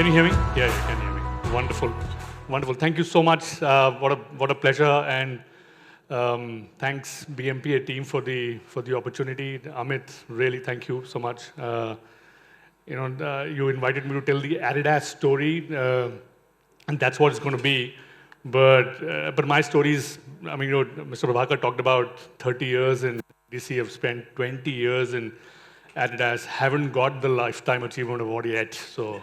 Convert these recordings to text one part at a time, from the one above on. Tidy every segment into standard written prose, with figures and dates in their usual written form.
Can you hear me? Yeah, you can hear me. Wonderful. Wonderful. Thank you so much. What a pleasure. And thanks BMPA team for the opportunity. Amit, really thank you so much. You invited me to tell the Adidas story, and that's what it's going to be. But my stories, I mean, Mr. Prabhakar talked about 30 years in DC. I've spent 20 years in Adidas. Haven't got the Lifetime Achievement Award yet, so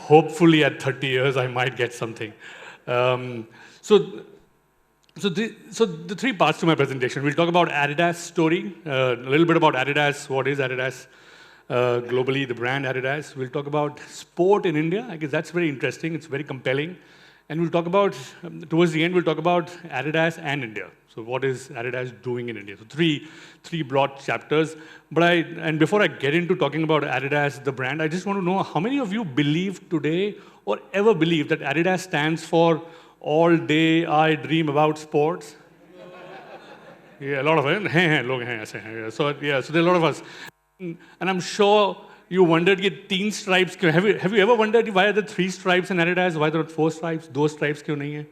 hopefully at 30 years I might get something. So the three parts to my presentation. We'll talk about Adidas story, a little bit about Adidas, what is Adidas globally, the brand Adidas. We'll talk about sport in India. I guess that's very interesting. It's very compelling. And we'll talk about, towards the end, we'll talk about Adidas and India. So what is Adidas doing in India? So three broad chapters. And before I get into talking about Adidas, the brand, I just want to know how many of you believe today or ever believe that Adidas stands for all day I dream about sports? Yeah, a lot of it. So there are a lot of us. And I'm sure you wondered, teen stripes, have you ever wondered why are there 3 stripes in Adidas? Why there are 4 stripes? Those stripes kyun nahi hai?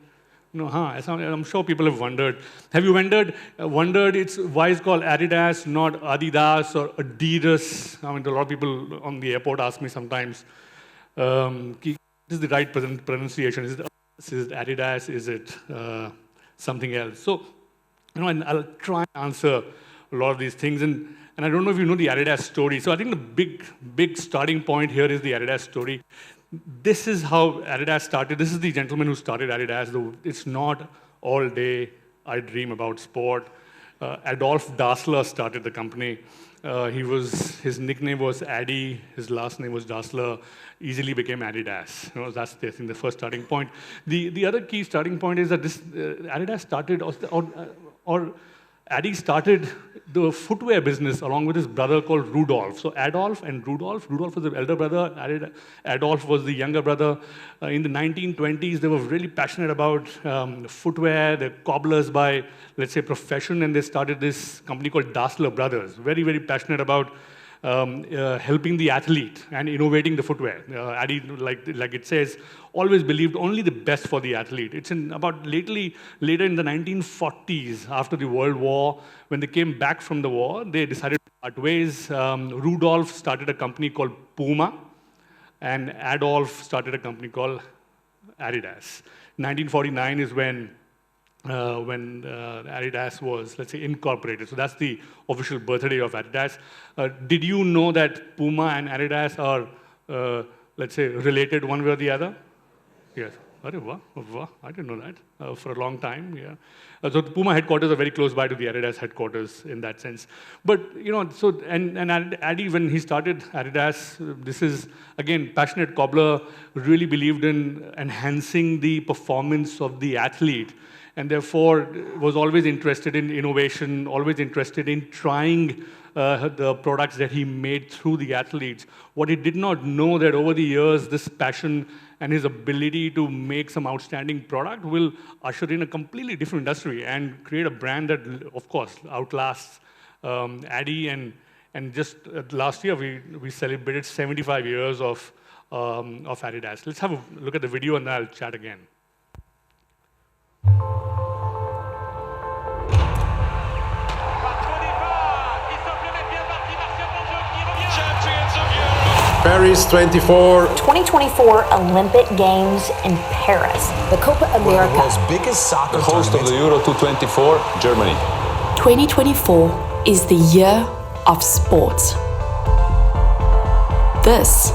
No, I'm sure people have wondered. Have you wondered why it's called Adidas, not Adidas or Adidas? I mean, a lot of people on the airport ask me sometimes, what is the right pronunciation? Is it Adidas? Is it something else? So, and I'll try and answer a lot of these things. And I don't know if you know the Adidas story. So I think the big starting point here is the Adidas story. This is how Adidas started. This is the gentleman who started Adidas. It's not all day I dream about sport. Adolf Dassler started the company. His nickname was Addy. His last name was Dassler. Easily became Adidas. That's the first starting point. The other key starting point is that this Adidas started, or Addy started the footwear business along with his brother called Rudolf. So Adolf and Rudolf was the elder brother, Adolf was the younger brother. In the 1920s, they were really passionate about footwear. They're cobblers by, let's say, profession, and they started this company called Dassler Brothers. Very, very passionate about helping the athlete and innovating the footwear. Addy, like it says, always believed only the best for the athlete. It's later in the 1940s, after the World War, when they came back from the war, they decided to part ways. Rudolf started a company called Puma, and Adolf started a company called Adidas. 1949 is when Adidas was, let's say, incorporated. So that's the official birthday of Adidas. Did you know that Puma and Adidas are, let's say, related one way or the other? Yes. I didn't know that for a long time. Yeah. So the Puma headquarters are very close by to the Adidas headquarters in that sense. But and Addy, when he started Adidas, this is again passionate cobbler, really believed in enhancing the performance of the athlete, and therefore was always interested in innovation, always interested in trying the products that he made through the athletes. What he did not know that over the years, this passion and his ability to make some outstanding product will usher in a completely different industry and create a brand that, of course, outlasts Addy. And just last year, we celebrated 75 years of Adidas. Let's have a look at the video and I'll chat again. Paris 2024 Olympic Games in Paris. The Copa America. The world's biggest soccer the host of the Euro 2024, Germany. 2024 is the year of sport. This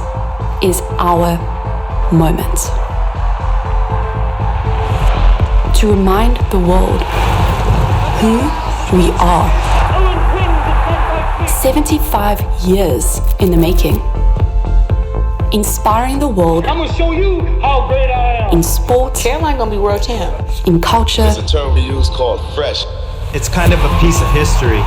is our moment. To remind the world who we are. 75 years in the making. Inspiring the world. I'm gonna show you how great I am. In sport. Caroline gonna be world champ. In culture. There's a term we use called fresh. It's kind of a piece of history,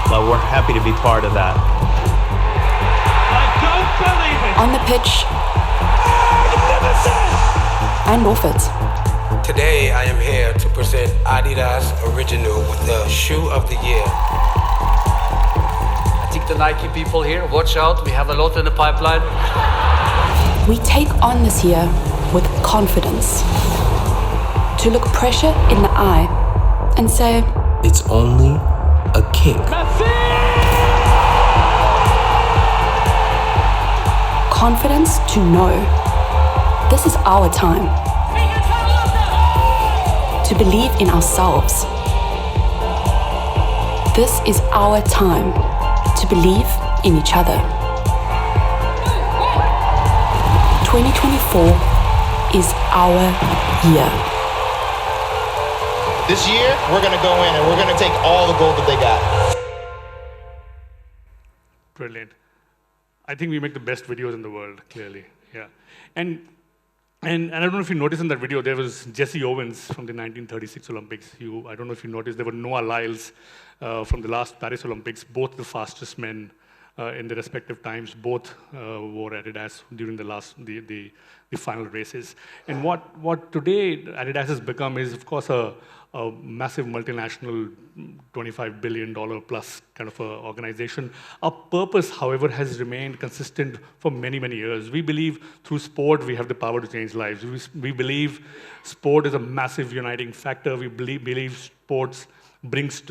but we're happy to be part of that. I don't believe it. On the pitch. And off it. Today I am here to present Adidas Original with the Shoe of the Year. I think the Nike people here, watch out, we have a lot in the pipeline. We take on this year with confidence. To look pressure in the eye and say, It's only a kick. confidence to know this is our time. To believe in ourselves. This is our time to believe in each other. 2024 is our year. This year, we're going to go in and we're going to take all the gold that they got. Brilliant. I think we make the best videos in the world, clearly. Yeah. And I don't know if you noticed in that video, there was Jesse Owens from the 1936 Olympics. I don't know if you noticed, there were Noah Lyles from the last Paris Olympics, both the fastest men in their respective times. Both wore Adidas during the final races. And what today Adidas has become is, of course, a massive multinational $25 billion plus kind of a organization. Our purpose, however, has remained consistent for many, many years. We believe through sport, we have the power to change lives. We believe sport is a massive uniting factor. We believe sports brings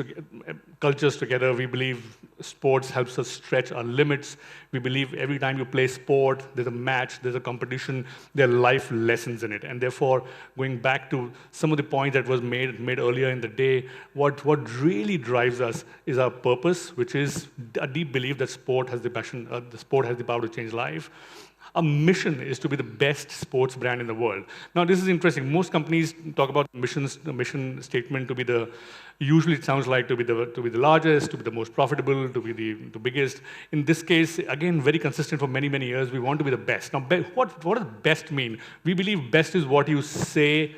cultures together. We believe sports helps us stretch our limits. We believe every time you play sport, there's a match, there's a competition, there are life lessons in it. And therefore, going back to some of the points that was made earlier in the day, what really drives us is our purpose, which is a deep belief that sport has the passion, the sport has the power to change life. Our mission is to be the best sports brand in the world. Now, this is interesting. Most companies talk about the mission statement to be usually it sounds like to be the largest, to be the most profitable, to be the biggest. In this case, again, very consistent for many, many years. We want to be the best. Now, what does best mean? We believe best is what you say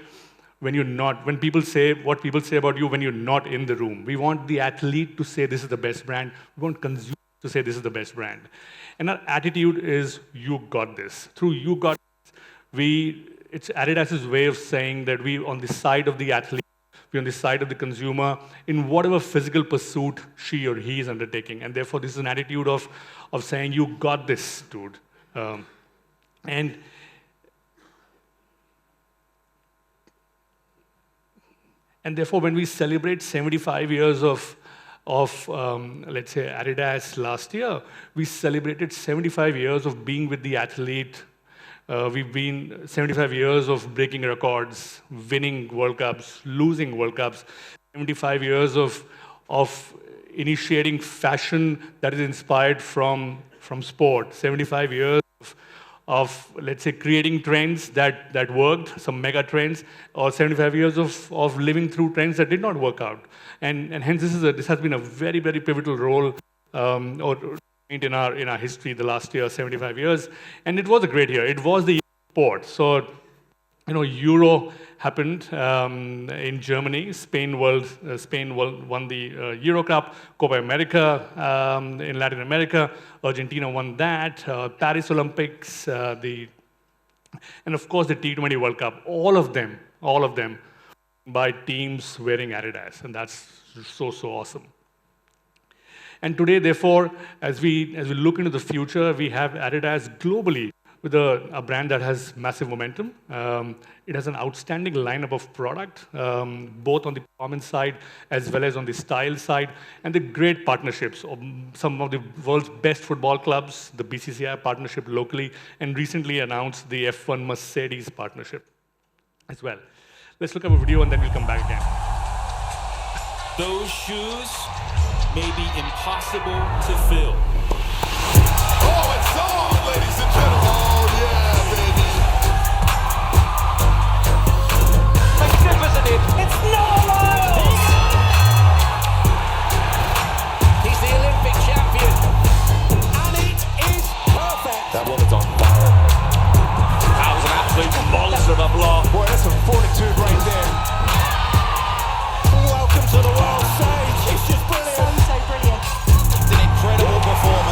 when you're not, when people say what people say about you when you're not in the room. We want the athlete to say this is the best brand. We want consumers to say this is the best brand. And our attitude is, you got this. Through you got this, it's Adidas's way of saying that we on the side of the athlete, we're on the side of the consumer in whatever physical pursuit she or he is undertaking. And therefore, this is an attitude of saying, you got this, dude. And therefore, when we celebrate 75 years of let's say, Adidas last year, we celebrated 75 years of being with the athlete. We've been 75 years of breaking records, winning World Cups, losing World Cups, 75 years of initiating fashion that is inspired from sport, 75 years of, let's say, creating trends that worked, some mega trends, or 75 years of living through trends that did not work out. And hence, this has been a very, very pivotal role or in our history the last year, 75 years. And it was a great year. It was the year of sport. So, Euro happened in Germany. Spain won the Euro Cup. Copa America in Latin America. Argentina won that. Paris Olympics, and of course the T20 World Cup. All of them by teams wearing Adidas, and that's so awesome. And today, therefore, as we look into the future, we have Adidas globally with a brand that has massive momentum. It has an outstanding lineup of product, both on the performance side as well as on the style side, and the great partnerships of some of the world's best football clubs, the BCCI partnership locally, and recently announced the F1 Mercedes partnership as well. Let's look at a video and then we'll come back again. Those shoes may be impossible to fill. Oh, it's on, ladies and gentlemen. Oh, yeah, baby. Magnificent. It's Noah Lyles. He's the Olympic champion. And it is perfect. That woman's on fire. That was an absolute monster of a block. Boy, that's some fortitude right there. Welcome to the world stage. It's just brilliant. So brilliant. It's an incredible performance.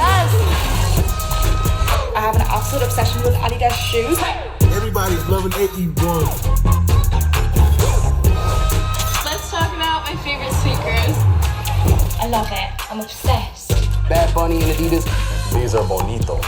does. I have an absolute obsession with Adidas shoes. Everybody's loving AE1. Let's talk about my favorite sneakers. I love it. I'm obsessed. Bad Bunny and Adidas. These are bonito.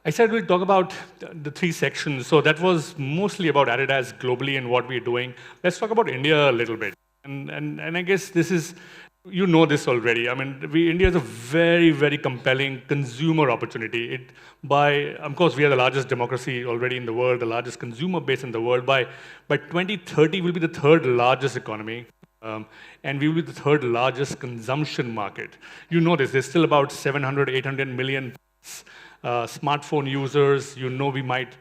I said we'll talk about the three sections. So that was mostly about Adidas globally and what we're doing. Let's talk about India a little bit. And I guess this is, you know this already. I mean, India is a very, very compelling consumer opportunity. Of course, we are the largest democracy already in the world, the largest consumer base in the world. By 2030, we'll be the third largest economy. And we will be the third largest consumption market. You know this, there's still about 700, 800 million smartphone users. You know we might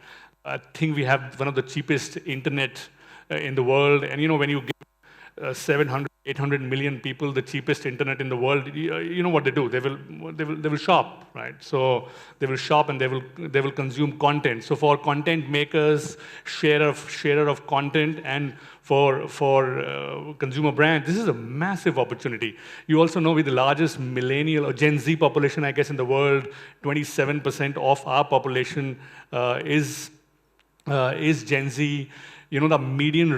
think we have one of the cheapest internet in the world. And you know when you give 700, 800 million people the cheapest internet in the world, you know what they do? They will shop, right? So they will shop and they will consume content. So for content makers, share of content, and for consumer brands, this is a massive opportunity. You also know we're the largest millennial or Gen Z population, I guess, in the world. 27% of our population is Gen Z. You know, the median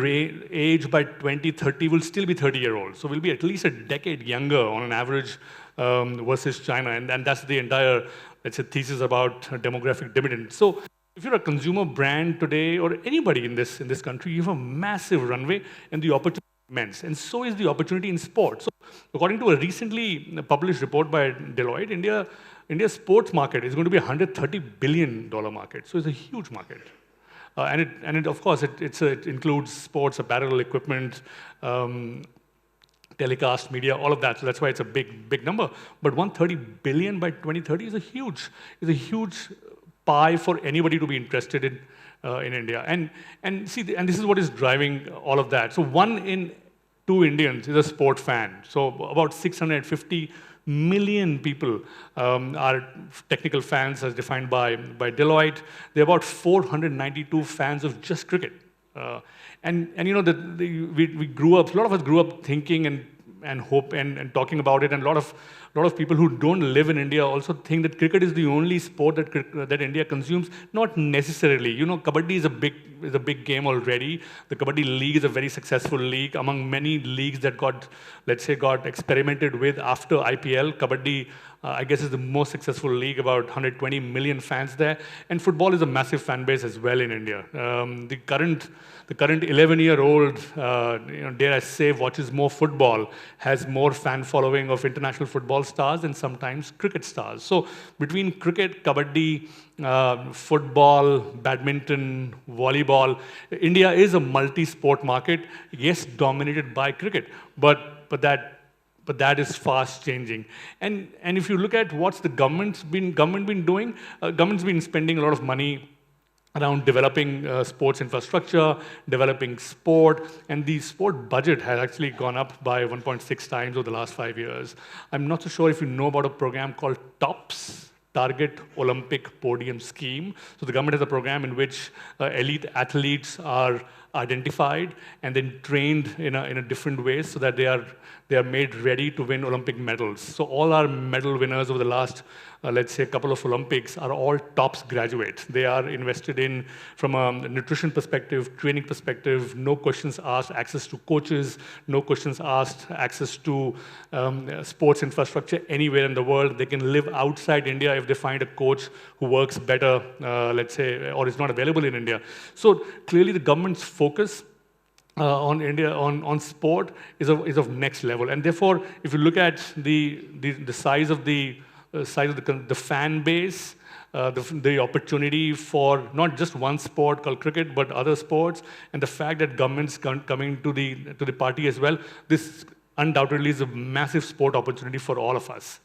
age by 2030 will still be 30-year-old. So we'll be at least a decade younger on an average versus China. And that's the entire, let's say, thesis about demographic dividend. So if you're a consumer brand today or anybody in this country, you have a massive runway and the opportunity is immense. And so is the opportunity in sports. So according to a recently published report by Deloitte, India's sports market is going to be a $130 billion market. So it's a huge market. Of course, it includes sports, apparel, equipment, telecast, media, all of that. So that's why it's a big number. But 130 billion by 2030 is a huge pie for anybody to be interested in India. And this is what is driving all of that. So 1 in 2 Indians is a sport fan. So about 650 million people are technical fans as defined by Deloitte. There are about 492 fans of just cricket. And you know, we grew up, a lot of us grew up thinking and hope and talking about it, and a lot of people who don't live in India also think that cricket is the only sport that India consumes. Not necessarily. You know, kabaddi is a big game already. The Kabaddi League is a very successful league among many leagues that got experimented with after IPL. Kabaddi, I guess, is the most successful league, about 120 million fans there. And football is a massive fan base as well in India. The current 11-year-old, dare I say, watches more football, has more fan following of international football stars and sometimes cricket stars. So between cricket, kabaddi, football, badminton, volleyball, India is a multi-sport market, yes, dominated by cricket, but that is fast changing. And if you look at what's the government been doing, government's been spending a lot of money around developing sports infrastructure, developing sport, and the sport budget has actually gone up by 1.6 times over the last 5 years. I'm not so sure if you know about a program called TOPS, Target Olympic Podium Scheme. So the government has a program in which elite athletes are identified and then trained in a different way so that they are made ready to win Olympic medals. So all our medal winners over the last, let's say, a couple of Olympics are all TOPS graduates. They are invested in, from a nutrition perspective, training perspective, no questions asked, access to coaches, no questions asked, access to sports infrastructure anywhere in the world. They can live outside India if they find a coach who works better, let's say, or is not available in India. So clearly the government's focus on India, on sport is of next level. And therefore, if you look at the size of the fan base, the opportunity for not just one sport called cricket, but other sports, and the fact that government's coming to the party as well, this undoubtedly is a massive sport opportunity for all of us.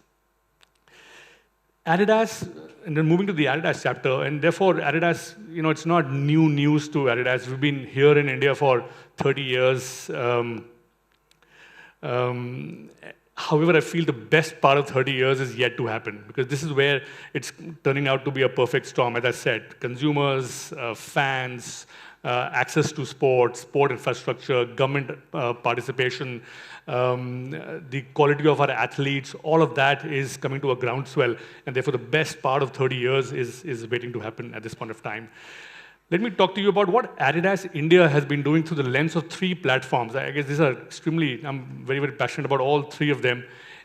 Adidas, and then moving to the Adidas chapter, and therefore Adidas, it's not new news to Adidas. We've been here in India for 30 years. How However, I feel the best part of 30 years is yet to happen, because this is where it's turning out to be a perfect storm. As I said, consumers, fans, access to sport, sport infrastructure, government participation, the quality of our athletes, all of that is coming to a groundswell, and therefore the best part of 30 years is waiting to happen at this point of time. Let me talk to you about what Adidas India has been doing through the lens of 3 platforms. I guess these are I'm very, very passionate about all 3 of them.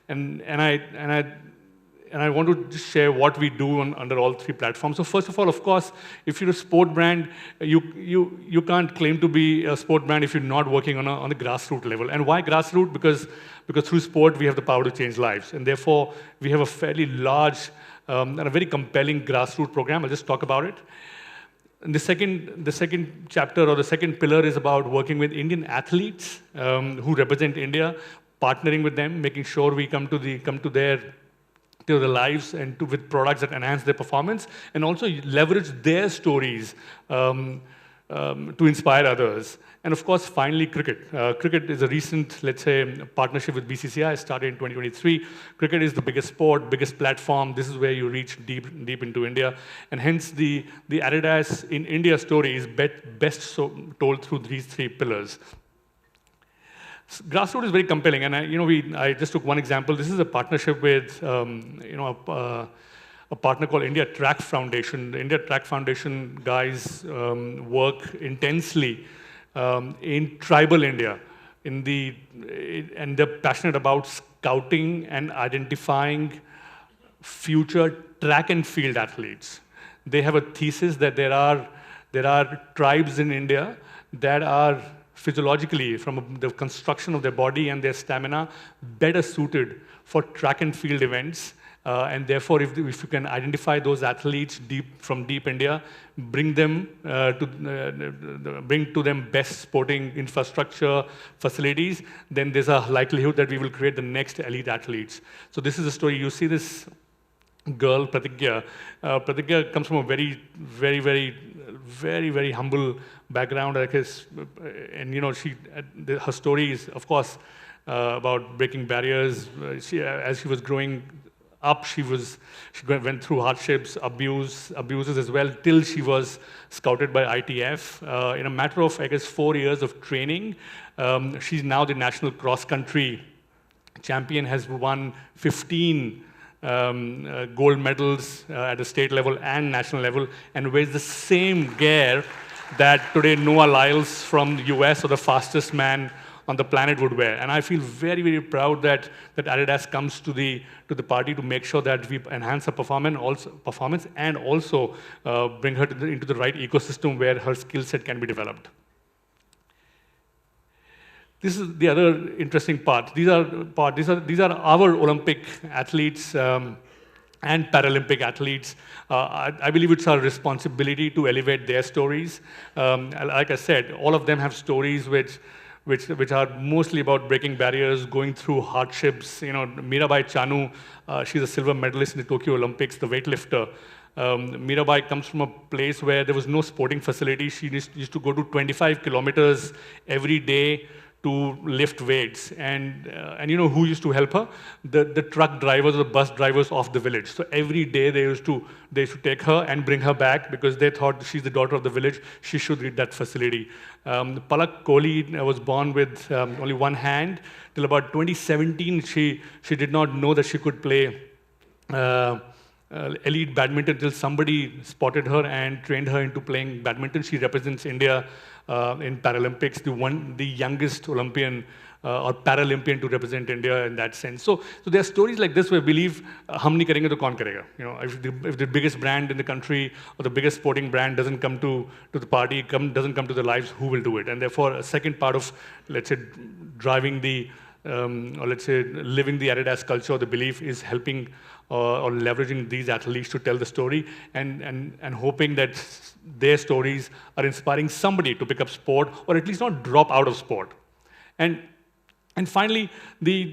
And I want to just share what we do under all 3 platforms. So first of all, of course, if you're a sport brand, you can't claim to be a sport brand if you're not working on the grassroots level. And why grassroots? Because through sport, we have the power to change lives. And therefore, we have a fairly large and a very compelling grassroots program. I'll just talk about it. And the second chapter or the second pillar is about working with Indian athletes who represent India, partnering with them, making sure we come to their lives and with products that enhance their performance, and also leverage their stories to inspire others. And of course, finally, cricket. Cricket is a recent, let's say, partnership with BCCI, started in 2023. Cricket is the biggest sport, biggest platform. This is where you reach deep into India. And hence, the Adidas in India story is best told through these 3 pillars. Grassroots is very compelling, and I just took one example. This is a partnership with a partner called India Track Foundation. The India Track Foundation guys work intensely in tribal India, and they're passionate about scouting and identifying future track and field athletes. They have a thesis that there are tribes in India that are physiologically, from the construction of their body and their stamina, better suited for track and field events. And therefore, if you can identify those athletes from deep India, bring to them best sporting infrastructure, facilities, then there's a likelihood that we will create the next elite athletes. So this is a story. You see this girl, Pratigya. Pratigya comes from a very, very, very, very, very humble background, I guess. And her story is, of course, about breaking barriers. As she was growing up, she went through hardships, abuses as well, till she was scouted by ITF. In a matter of, I guess, 4 years of training, she's now the national cross-country champion, has won 15 gold medals at the state level and national level, and wears the same gear that today Noah Lyles from the US, or the fastest man on the planet, would wear. And I feel very, very proud that Adidas comes to the party to make sure that we enhance her performance and also bring her into the right ecosystem where her skill set can be developed. This is the other interesting part. These are our Olympic athletes and Paralympic athletes. I believe it's our responsibility to elevate their stories. Like I said, all of them have stories which are mostly about breaking barriers, going through hardships. Mirabai Chanu, she's a silver medalist in the Tokyo Olympics, the weightlifter. Mirabai comes from a place where there was no sporting facility. She used to go to 25 kilometers every day to lift weights, and who used to help her? The truck drivers or the bus drivers of the village. So every day they used to take her and bring her back, because they thought she's the daughter of the village, she should reach that facility. Palak Kohli was born with only one hand. Till about 2017, she did not know that she could play elite badminton, till somebody spotted her and trained her into playing badminton. She represents India in Paralympics, the youngest Olympian or Paralympian to represent India in that sense. So there are stories like this where we believe, hum nahi karenge to kaun karega? If the biggest brand in the country or the biggest sporting brand doesn't come to the party, doesn't come to the lives, who will do it? And therefore, a second part of, let's say, driving or let's say living the Adidas culture, the belief is helping or leveraging these athletes to tell the story, and hoping that their stories are inspiring somebody to pick up sport, or at least not drop out of sport. And finally, the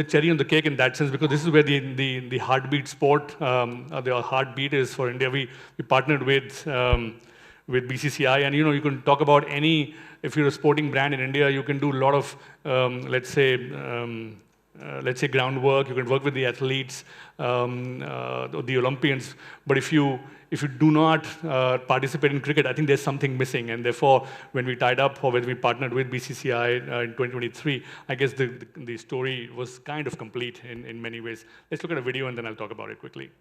cherry on the cake in that sense, because this is where the heartbeat sport, the heartbeat is for India. We partnered with BCCI. And you can talk about any, if you're a sporting brand in India, you can do a lot of, let's say groundwork. You can work with the athletes, the Olympians. But if you do not participate in cricket, I think there's something missing. And therefore, when we tied up or when we partnered with BCCI in 2023, I guess the story was kind of complete in many ways. Let's look at a video and then I'll talk about it quickly.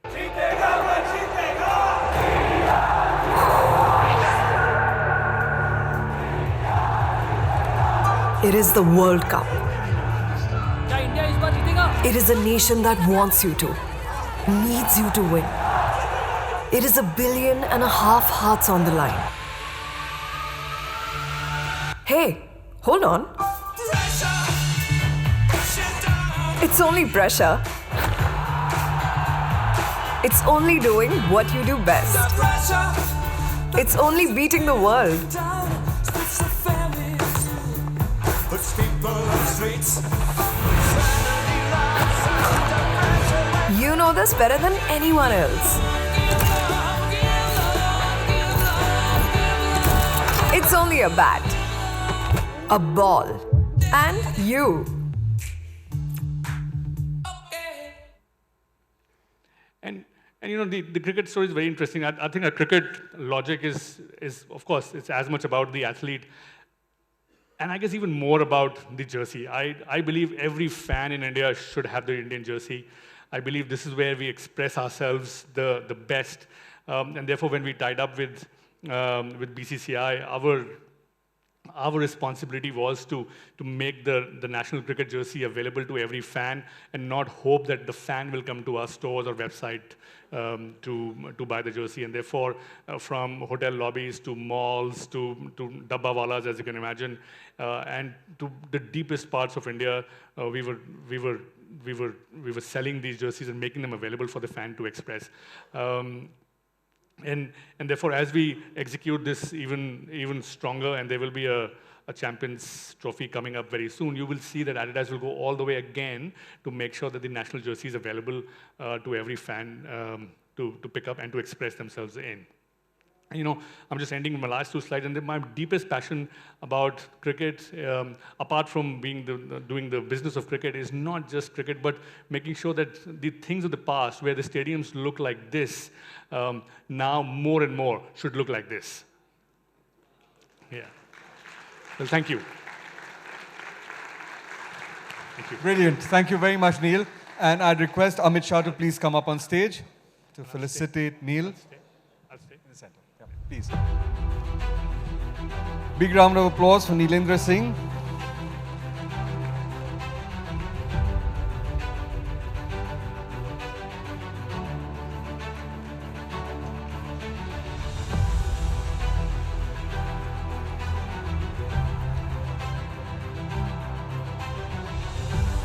It is the World Cup. It is a nation that wants you to, needs you to win. It is 1.5 billion hearts on the line. Hey, hold on. It's only pressure. It's only doing what you do best. It's only beating the world. You know this better than anyone else. It's only a bat, a ball, and you. And the cricket story is very interesting. I think a cricket logic is of course, it's as much about the athlete, and I guess even more about the jersey. I believe every fan in India should have the Indian jersey. I believe this is where we express ourselves the best. And therefore, when we tied up with BCCI, our responsibility was to make the national cricket jersey available to every fan and not hope that the fan will come to our stores or website to buy the jersey. And therefore, from hotel lobbies to malls to dabba walas, as you can imagine, and to the deepest parts of India, we were selling these jerseys and making them available for the fan to express. And therefore, as we execute this even stronger, and there will be a Champions Trophy coming up very soon, you will see that Adidas will go all the way again to make sure that the national jersey is available to every fan to pick up and to express themselves in. I'm just ending with my last 2 slides, and my deepest passion about cricket, apart from doing the business of cricket, is not just cricket, but making sure that the things of the past, where the stadiums look like this, now more and more should look like this. Yeah. Well, thank you. Thank you. Brilliant. Thank you very much, Neel. And I'd request Amit Shah to please come up on stage to felicitate Neel. I'll stay. In the center. Yeah, please. Big round of applause for Neelendra Singh.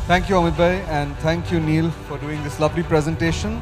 Thank you, Amit Bhai, and thank you, Neel, for doing this lovely presentation.